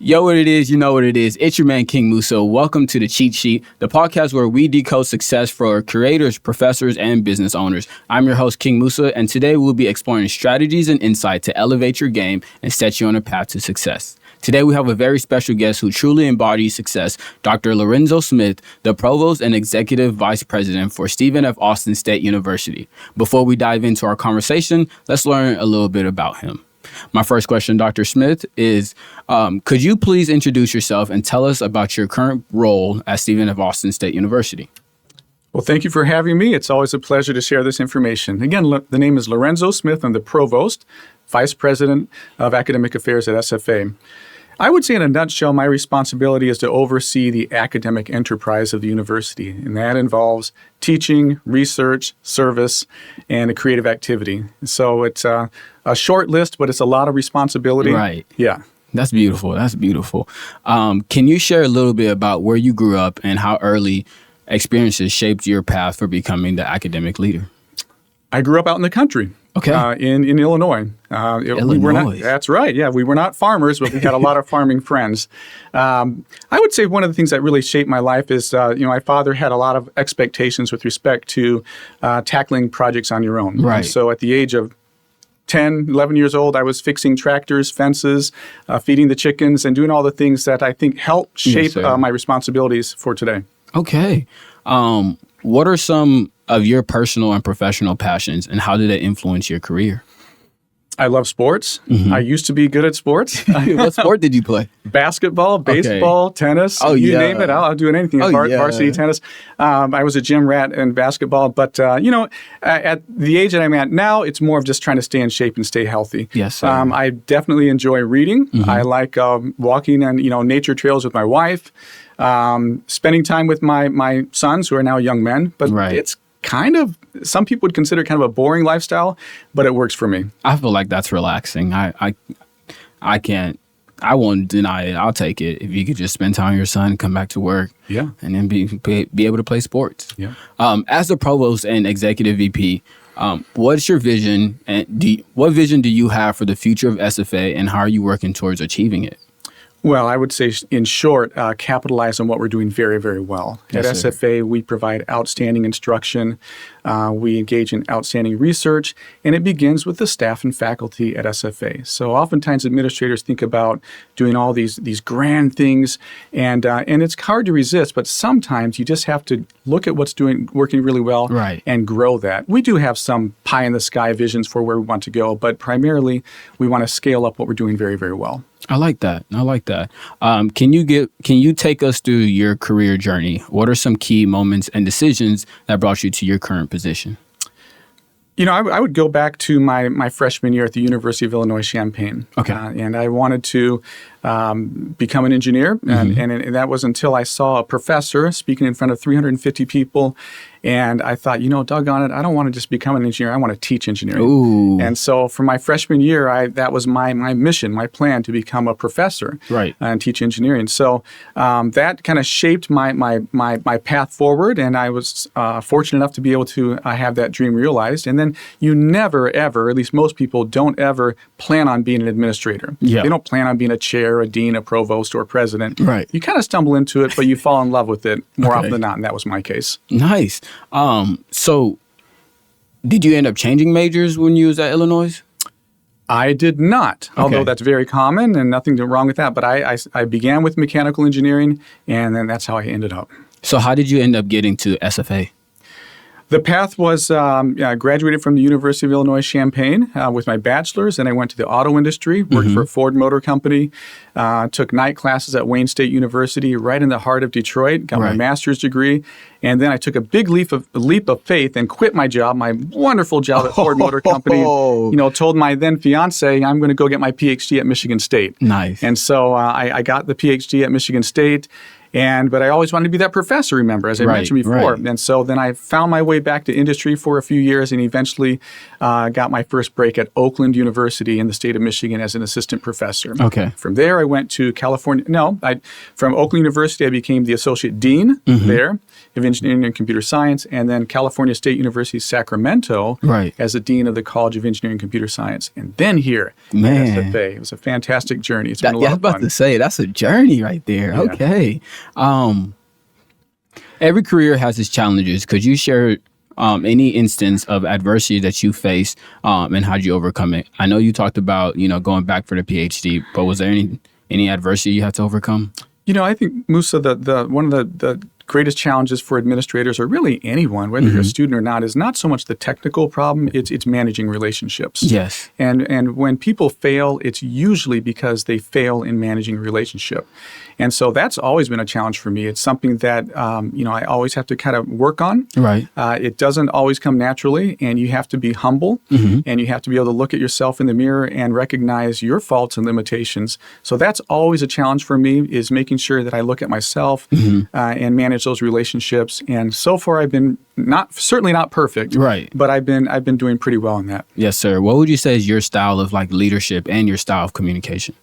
Yo, what it is, you know what it is. It's your man, King Musa. Welcome to the Cheat Sheet, the podcast where we decode success for creators, professors, and business owners. I'm your host, King Musa, and today we'll be exploring strategies and insight to elevate your game and set you on a path to success. Today, we have a very special guest who truly embodies success, Dr. Lorenzo Smith, the Provost and Executive Vice President for Stephen F. Austin State University. Before we dive into our conversation, let's learn a little bit about him. My first question, Dr. Smith, is could you please introduce yourself and tell us about your current role at Stephen F. Austin State University? Well, thank you for having me. It's always a pleasure to share this information. Again, the name is Lorenzo Smith. I'm the Provost, Vice President of Academic Affairs at SFA. I would say in a nutshell, my responsibility is to oversee the academic enterprise of the university, and that involves teaching, research, service, and a creative activity. So it's a short list, but it's a lot of responsibility. Right. Yeah. That's beautiful. That's beautiful. Can you share a little bit about where you grew up and how early experiences shaped your path for becoming the academic leader? I grew up out in the country. Okay. In Illinois. Illinois. That's right. Yeah, we were not farmers, but we had a lot of farming friends. I would say one of the things that really shaped my life is, my father had a lot of expectations with respect to tackling projects on your own. Right. And so at the age of 10, 11 years old, I was fixing tractors, fences, feeding the chickens, and doing all the things that I think helped shape my responsibilities for today. Okay. What are some of your personal and professional passions, and how did they influence your career? I love sports. I used to be good at sports. What sport did you play? Basketball, baseball, tennis, you name it. I'll do anything. Varsity tennis. I was a gym rat in basketball. But, at the age that I'm at now, it's more of just trying to stay in shape and stay healthy. Yes, sir. I definitely enjoy reading. I like walking on, nature trails with my wife, spending time with my sons, who are now young men. But it's kind of, some people would consider it kind of a boring lifestyle, but it works for me. I feel like that's relaxing. I won't deny it. I'll take it if you could just spend time with your son, come back to work, and then be able to play sports. Yeah. As the provost and executive VP, what's your vision, and what vision do you have for the future of SFA, and how are you working towards achieving it? Well, I would say, in short, capitalize on what we're doing very, very well. At SFA, we provide outstanding instruction. We engage in outstanding research, and it begins with the staff and faculty at SFA. So oftentimes administrators think about doing all these grand things, and it's hard to resist, but sometimes you just have to look at what's working really well and grow that. We do have some pie-in-the-sky visions for where we want to go, but primarily we want to scale up what we're doing very, very well. I like that. Can you take us through your career journey? What are some key moments and decisions that brought you to your current position? I would go back to my freshman year at the University of Illinois Champaign. Okay. And I wanted to become an engineer. And that was until I saw a professor speaking in front of 350 people. And I thought, doggone it, I don't want to just become an engineer. I want to teach engineering. Ooh. And so for my freshman year, that was my mission, my plan to become a professor and teach engineering. So that kind of shaped my path forward. And I was fortunate enough to be able to have that dream realized. And then you never, ever, at least most people don't ever plan on being an administrator. Yeah. They don't plan on being a chair, a dean, a provost, or a president. Right. You kind of stumble into it, but you fall in love with it more often than not. And that was my case. Nice. So did you end up changing majors when you was at Illinois? I did not, although that's very common and nothing wrong with that. But I began with mechanical engineering, and then that's how I ended up. So how did you end up getting to SFA? The path was I graduated from the University of Illinois Champaign with my bachelor's, and I went to the auto industry, worked for a Ford Motor Company, took night classes at Wayne State University right in the heart of Detroit, got my master's degree, and then I took a big leap of faith and quit my job, my wonderful job at Ford Motor Company. Told my then fiance I'm going to go get my PhD at Michigan State. Nice. And so I got the PhD at Michigan State. But I always wanted to be that professor, remember, as I mentioned before. Right. And so then I found my way back to industry for a few years and eventually got my first break at Oakland University in the state of Michigan as an assistant professor. Okay. From there, I went to California. From Oakland University, I became the associate dean there of engineering and computer science, and then California State University, Sacramento, as the dean of the College of Engineering and Computer Science. And then here at SFA. It was a fantastic journey. It's been a lot of fun. I was about to say, that's a journey right there. Yeah. Okay. Every career has its challenges. Could you share any instance of adversity that you faced and how did you overcome it? I know you talked about, going back for the PhD, but was there any adversity you had to overcome? I think, Musa, one of the greatest challenges for administrators, or really anyone, whether you're a student or not, is not so much the technical problem, it's managing relationships. Yes. And when people fail, it's usually because they fail in managing a relationship. And so that's always been a challenge for me. It's something that, I always have to kind of work on. Right. It doesn't always come naturally, and you have to be humble, and you have to be able to look at yourself in the mirror and recognize your faults and limitations. So that's always a challenge for me, is making sure that I look at myself and manage those relationships. And so far, I've been certainly not perfect, but I've been doing pretty well in that. Yes, sir. What would you say is your style of leadership and your style of communication?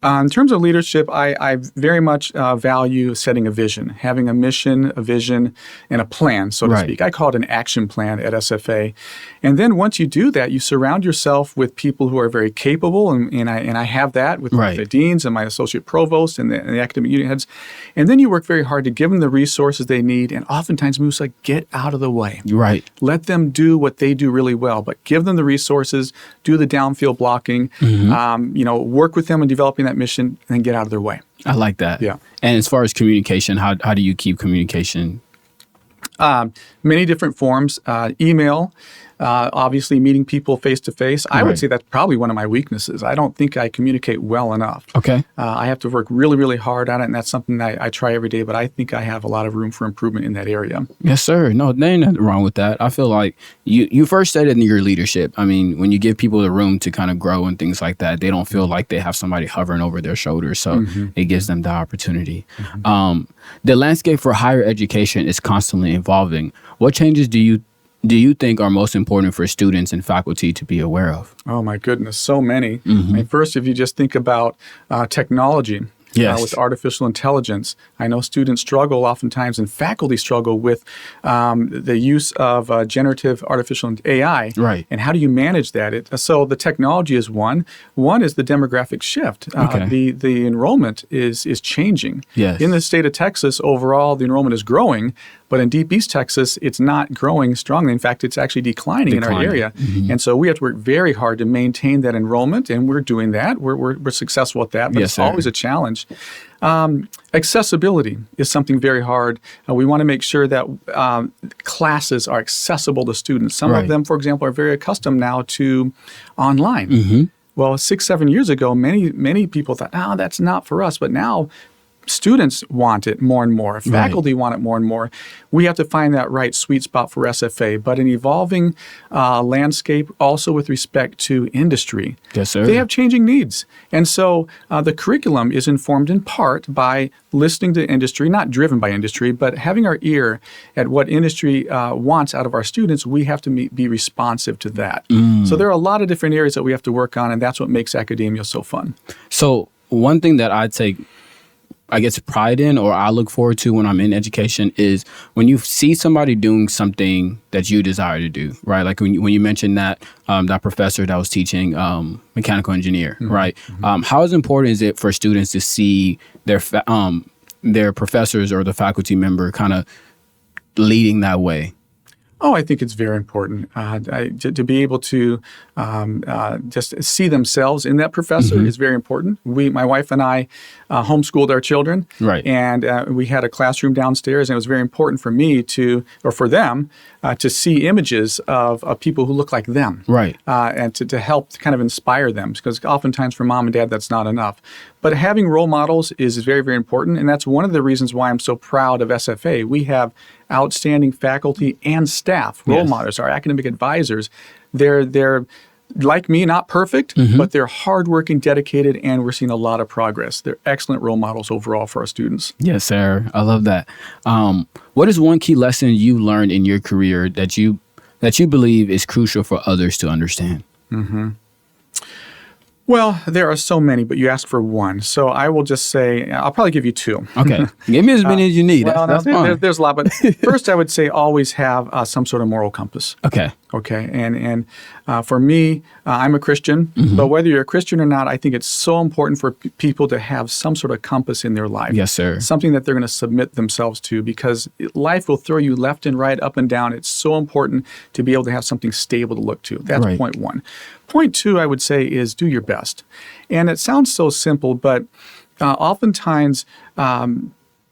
In terms of leadership, I very much value setting a vision, having a mission, a vision, and a plan, so to speak. I call it an action plan at SFA. And then once you do that, you surround yourself with people who are very capable, and I have that with the deans and my associate provost and the academic unit heads. And then you work very hard to give them the resources they need, and oftentimes, Musa, get out of the way. Right. Let them do what they do really well, but give them the resources, do the downfield blocking, work with them in developing that mission, and then get out of their way. I like that. Yeah. And as far as communication, how do you keep communication? Many different forms. Email, obviously meeting people face to face. I would say that's probably one of my weaknesses. I don't think I communicate well enough. Okay. I have to work really, really hard on it, and that's something that I try every day, but I think I have a lot of room for improvement in that area. Yes, sir. No, there ain't nothing wrong with that. I feel like you first said it in your leadership. I mean, when you give people the room to kind of grow and things like that, they don't feel like they have somebody hovering over their shoulders, so it gives them the opportunity. The landscape for higher education is constantly evolving. What changes do you think are most important for students and faculty to be aware of? Oh, my goodness, so many. I mean, first, if you just think about technology, with artificial intelligence, I know students struggle oftentimes, and faculty struggle with the use of generative artificial AI. Right. And how do you manage that? So the technology is one. One is the demographic shift. The enrollment is changing. Yes. In the state of Texas, overall, the enrollment is growing. But in Deep East Texas, it's not growing strongly. In fact, it's actually declining in our area. And so we have to work very hard to maintain that enrollment, and we're doing that. We're successful at that, but it's always a challenge. Accessibility is something very hard. We want to make sure that classes are accessible to students. Some of them, for example, are very accustomed now to online. Well, 6-7 years ago, many people thought, that's not for us. But now students want it more and more. Faculty want it more and more. We have to find that right sweet spot for SFA, but an evolving landscape also with respect to industry. Yes, sir. They have changing needs. And so the curriculum is informed in part by listening to industry, not driven by industry, but having our ear at what industry wants out of our students. We have to be responsive to that. So there are a lot of different areas that we have to work on, and that's what makes academia so fun. So one thing that I take pride in, or I look forward to when I'm in education, is when you see somebody doing something that you desire to do, right? Like when you mentioned that professor that was teaching mechanical engineer, right? How important is it for students to see their professors or the faculty member kind of leading that way? Oh, I think it's very important to be able to just see themselves in that professor is very important. My wife and I homeschooled our children, and we had a classroom downstairs, and it was very important for me for them to see images of people who look like them, and to help kind of inspire them, because oftentimes for mom and dad that's not enough. But having role models is very, very important, and that's one of the reasons why I'm so proud of SFA. We have outstanding faculty and staff, role models, our academic advisors. They're like me, not perfect, but they're hardworking, dedicated, and we're seeing a lot of progress. They're excellent role models overall for our students. Yes, sir. I love that. What is one key lesson you learned in your career that you believe is crucial for others to understand? Well, there are so many, but you asked for one. So I will just say, I'll probably give you two. Okay. Give me as many as you need. Well, that's fine. There's a lot, but first I would say always have some sort of moral compass. Okay. Okay. And for me, I'm a Christian, but whether you're a Christian or not, I think it's so important for people to have some sort of compass in their life. Yes, sir. Something that they're going to submit themselves to, because life will throw you left and right, up and down. It's so important to be able to have something stable to look to. That's Right. point one. Point two, I would say, is do your best. And it sounds so simple, but oftentimes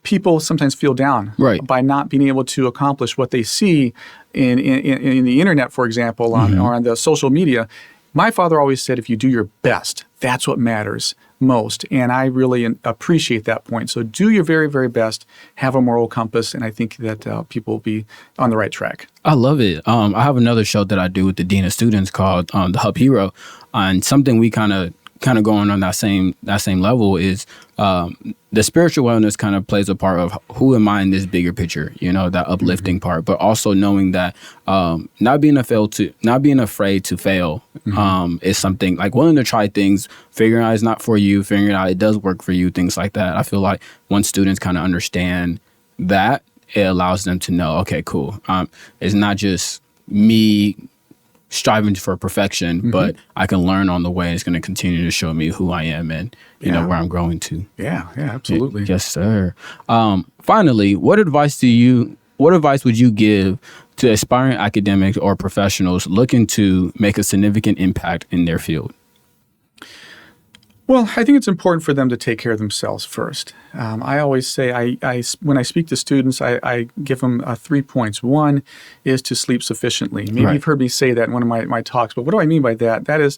people sometimes feel down Right. by not being able to accomplish what they see in the internet, for example, or on the social media. My father always said, if you do your best, that's what matters most. And I really appreciate that point. So do your very, very best, have a moral compass, and I think that people will be on the right track. I love it. I have another show that I do with the Dean of Students called The Hub Hero. And something we kind of going on that same level is the spiritual wellness kind of plays a part of who am I in this bigger picture, that uplifting part, but also knowing that not being afraid to fail is something like willing to try things, figuring out it's not for you, figuring out it does work for you, things like that. I feel like once students kind of understand that, it allows them to know, okay, cool. It's not just me striving for perfection, but I can learn on the way. It's going to continue to show me who I am and where I'm growing to. Yeah, absolutely. Yes, sir. Finally, what advice would you give to aspiring academics or professionals looking to make a significant impact in their field? Well, I think it's important for them to take care of themselves first. I always say, when I speak to students, I give them 3 points. One is to sleep sufficiently. Maybe you've heard me say that in one of my talks, but what do I mean by that? That is,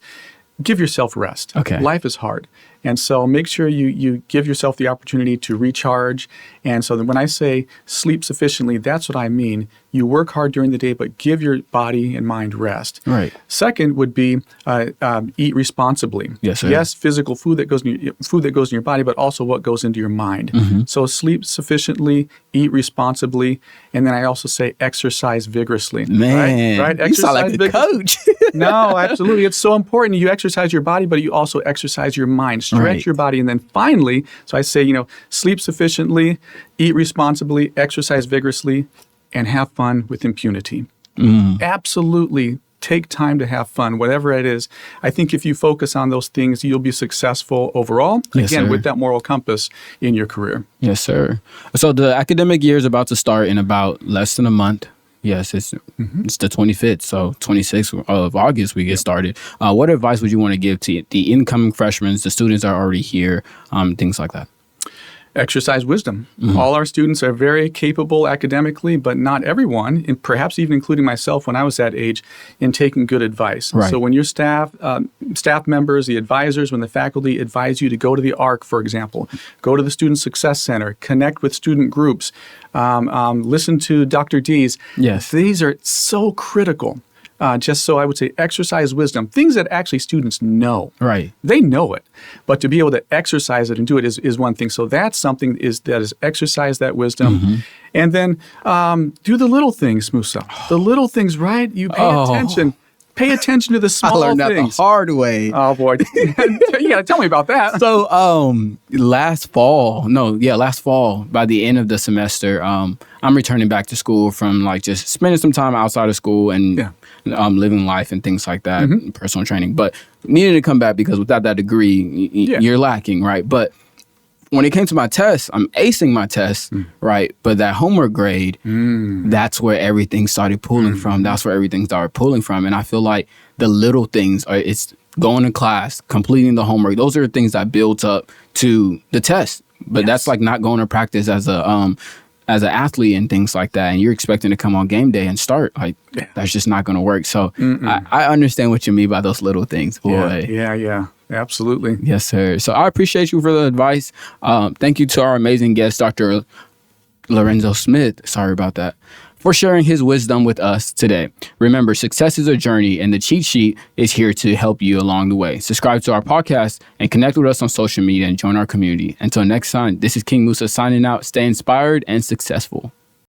give yourself rest. Okay. Life is hard. And so make sure you give yourself the opportunity to recharge. And so when I say sleep sufficiently, that's what I mean. You work hard during the day, but give your body and mind rest. Right. Second would be eat responsibly. Yes, sir. Yes, physical food that goes in your body, but also what goes into your mind. So sleep sufficiently, eat responsibly, and then I also say exercise vigorously. Man, right? You sound like a coach. No, absolutely. It's so important. You exercise your body, but you also exercise your mind. Stretch your body. And then finally, so I say, sleep sufficiently, eat responsibly, exercise vigorously, and have fun with impunity. Absolutely. Take time to have fun, whatever it is. I think if you focus on those things, you'll be successful overall, again, with that moral compass in your career. Yes, sir. So the academic year is about to start in about less than a month. Yes, it's the 25th, so 26th of August we get started. What advice would you want to give to the incoming freshmen, the students that are already here, things like that? Exercise wisdom. All our students are very capable academically, but not everyone, and perhaps even including myself when I was that age, in taking good advice. Right. So when your staff members, the advisors, when the faculty advise you to go to the ARC, for example, go to the Student Success Center, connect with student groups, listen to Dr. D's. Yes. These are so critical. Just so I would say exercise wisdom, things that actually students know. Right. They know it, but to be able to exercise it and do it is one thing. So that's something that is exercise that wisdom. And then do the little things, Musa. The little things, right? You pay attention. Pay attention to the small things. I learned things. that the hard way. Oh, boy. You got to tell me about that. So last fall, by the end of the semester, I'm returning back to school from just spending some time outside of school and living life and things like that, personal training. But needed to come back because without that degree, you're lacking, right? But when it came to my test, I'm acing my test, right? But that homework grade, that's where everything started pulling from. That's where everything started pulling from. And I feel like the little things it's going to class, completing the homework. Those are the things that built up to the test. But that's not going to practice as an athlete and things like that. And you're expecting to come on game day and start. That's just not going to work. So I understand what you mean by those little things, boy. Yeah. Absolutely. Yes, sir. So I appreciate you for the advice. Thank you to our amazing guest, Dr. Lorenzo Smith. Sorry about that. for sharing his wisdom with us today. Remember, success is a journey, and the cheat sheet is here to help you along the way. Subscribe to our podcast and connect with us on social media and join our community. Until next time, this is King Musa signing out. Stay inspired and successful.